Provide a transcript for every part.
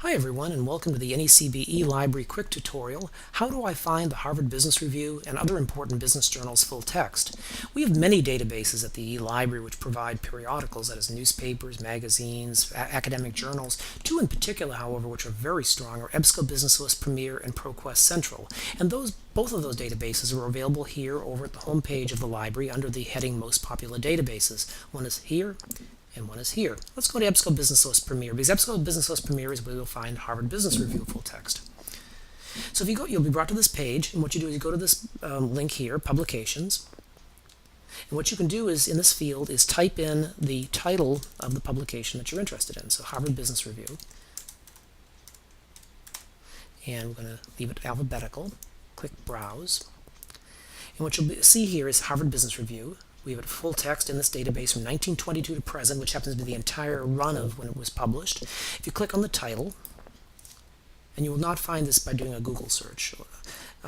Hi everyone, and welcome to the NECB eLibrary quick tutorial, How do I find the Harvard Business Review and other important business journals full text? We have many databases at the eLibrary which provide periodicals, that is newspapers, magazines, academic journals. Two in particular, however, which are very strong are EBSCO Business List Premier and ProQuest Central. And both of those databases are available here over at the home page of the library under the heading Most Popular Databases. One is here and one is here. Let's go to EBSCO Business List Premier, because EBSCO Business List Premier is where you'll find Harvard Business Review full text. So if you go, you'll be brought to this page, and what you do is you go to this link here, Publications, and what you can do is in this field is type in the title of the publication that you're interested in. So Harvard Business Review, and we're going to leave it alphabetical. Click Browse, and what you'll see here is Harvard Business Review. We have full text in this database from 1922 to present, which happens to be the entire run of when it was published. If you click on the title, and you will not find this by doing a Google search,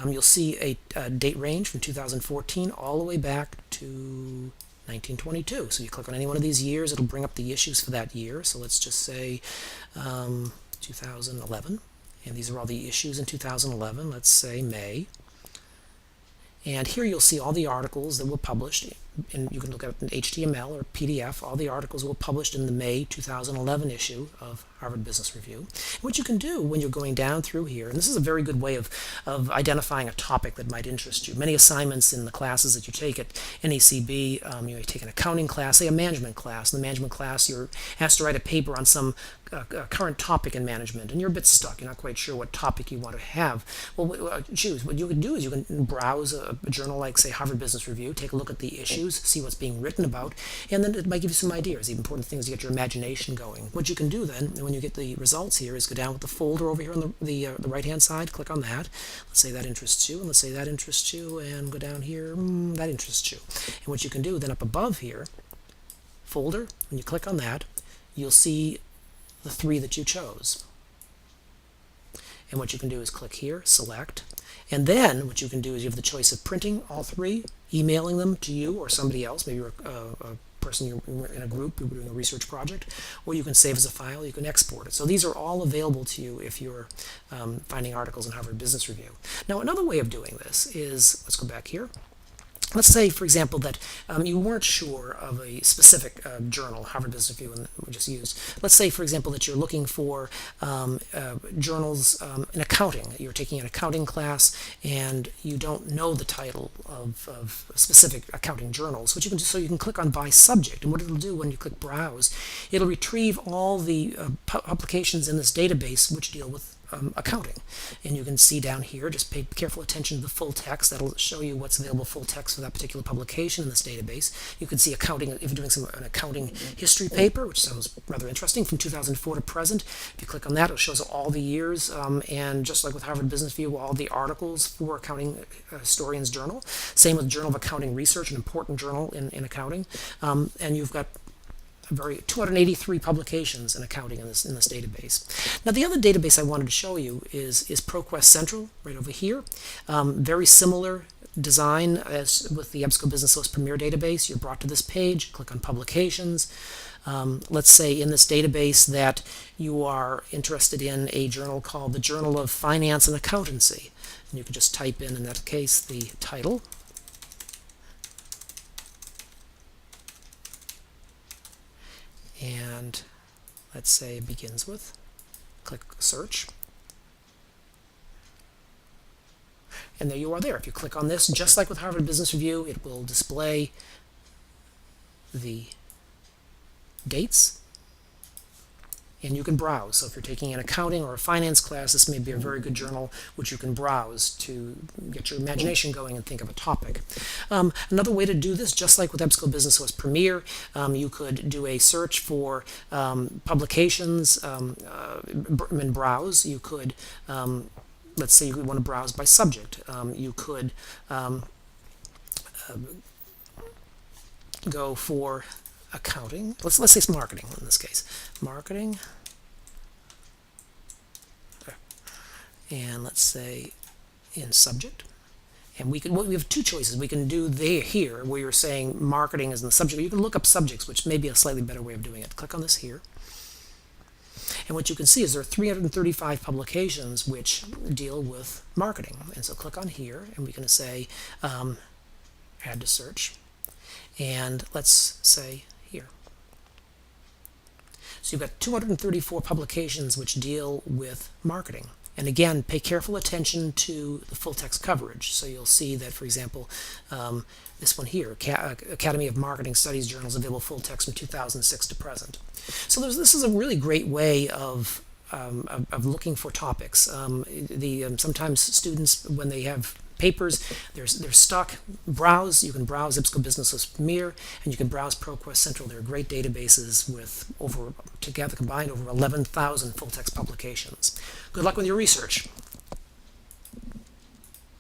you'll see a date range from 2014 all the way back to 1922. So you click on any one of these years, it'll bring up the issues for that year. So let's just say 2011, and these are all the issues in 2011. Let's say May. And here you'll see all the articles that were published, and you can look at an HTML or PDF, all the articles that were published in the May 2011 issue of Harvard Business Review. And what you can do when you're going down through here, and this is a very good way of identifying a topic that might interest you. Many assignments in the classes that you take at NECB, you take an accounting class, say a management class. In the management class, you're asked to write a paper on some current topic in management, and you're a bit stuck. You're not quite sure what topic you want to have. Well, choose. What you can do is you can browse a journal like, say, Harvard Business Review, take a look at the issues, see what's being written about, and then it might give you some ideas. The important thing is to get your imagination going. What you can do then, when you get the results here, is go down with the folder over here on the right-hand side, click on that. Let's say that interests you, and let's say that interests you, and go down here, that interests you. And what you can do then up above here, folder, when you click on that, you'll see the three that you chose. And what you can do is click here, select, and then what you can do is you have the choice of printing all three, emailing them to you or somebody else, maybe you're a person you're in a group, you're doing a research project, or you can save as a file, you can export it. So these are all available to you if you're finding articles in Harvard Business Review. Now another way of doing this is, let's go back here. Let's say, for example, that you weren't sure of a specific journal, Harvard Business Review, and we just used. Let's say, for example, that you're looking for journals in accounting. You're taking an accounting class, and you don't know the title of specific accounting journals. What you can do, so you can click on By Subject, and what it'll do when you click Browse, it'll retrieve all the publications in this database which deal with accounting. And you can see down here, just pay careful attention to the full text. That'll show you what's available full text for that particular publication in this database. You can see accounting, if you're doing an accounting history paper, which sounds rather interesting, from 2004 to present. If you click on that, it shows all the years, and just like with Harvard Business Review, all the articles for Accounting Historian's Journal. Same with Journal of Accounting Research, an important journal in accounting. And you've got 283 publications in accounting in this database. Now the other database I wanted to show you is ProQuest Central, right over here. Very similar design as with the EBSCO Business List Premier database. You're brought to this page, click on Publications. Let's say in this database that you are interested in a journal called the Journal of Finance and Accountancy. And you can just type in that case, the title. And let's say it begins with, click search, and there you are there. If you click on this, just like with Harvard Business Review, it will display the dates, and you can browse. So if you're taking an accounting or a finance class, this may be a very good journal which you can browse to get your imagination going and think of a topic. Another way to do this, just like with EBSCO Business List Premier, you could do a search for publications and browse. You could, let's say you want to browse by subject. You could go for accounting. Let's say it's marketing in this case. Marketing. And let's say in subject. And we have two choices. We can do here where you're saying marketing is in the subject. You can look up subjects, which may be a slightly better way of doing it. Click on this here. And what you can see is there are 335 publications which deal with marketing. And so click on here, and we're going to say add to search. And let's say here. So you've got 234 publications which deal with marketing. And again, pay careful attention to the full text coverage. So you'll see that, for example, this one here, Academy of Marketing Studies Journals, available full text from 2006 to present. So this is a really great way of looking for topics. Sometimes students, when they have papers, they're stuck. Browse. You can browse EBSCO Business List Premier, and you can browse ProQuest Central. They're great databases with combined over 11,000 full text publications. Good luck with your research.